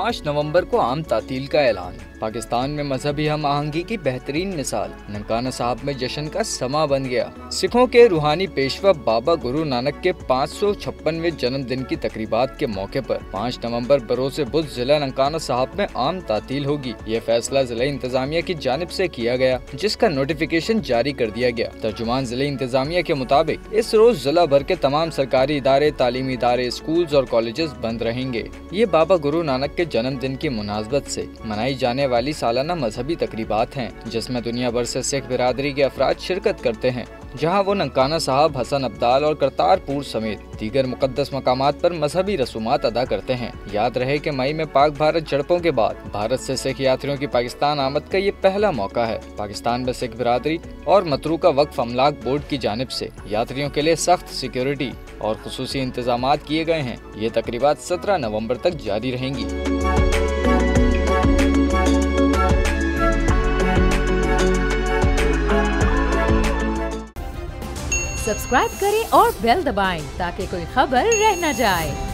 5 नवंबर को आम तातील का ऐलान। पाकिस्तान में मजहबी हम आहंगी की बेहतरीन मिसाल। ननकाना साहब में जश्न का समा बन गया। सिखों के रूहानी पेशवा बाबा गुरु नानक के 556वें जन्मदिन की तकरीबात के मौके पर 5 नवंबर बरोज़ बुध जिला ननकाना साहब में आम तातील होगी। ये फैसला जिला इंतजामिया की जानिब से किया गया, जिसका नोटिफिकेशन जारी कर दिया गया। तर्जुमान जिला इंतजामिया के मुताबिक इस रोज जिला भर के तमाम सरकारी इदारे, तालीमी इदारे, स्कूल्स और कॉलेजेस बंद रहेंगे। ये बाबा गुरु नानक के जन्मदिन की मुनासबत से मनाई जाने वाली सालाना मजहबी तकरीबात हैं, जिसमें दुनिया भर से सिख बिरादरी के अफराद शिरकत करते हैं, जहां वो ननकाना साहब, हसन अब्दाल और करतारपुर समेत दीगर मुकद्दस मकामात पर मजहबी रसूमात अदा करते हैं। याद रहे कि मई में पाक भारत झड़पों के बाद भारत से सिख यात्रियों की पाकिस्तान आमद का ये पहला मौका है। पाकिस्तान में सिख बिरादरी और मतरूका वक्फ अमलाक बोर्ड की जानिब से यात्रियों के लिए सख्त सिक्योरिटी और खुसूसी इंतजामात किए गए हैं। ये तकरीबात 17 नवंबर तक जारी रहेंगी। सब्सक्राइब करें और बेल दबाएं ताकि कोई खबर रह न जाए।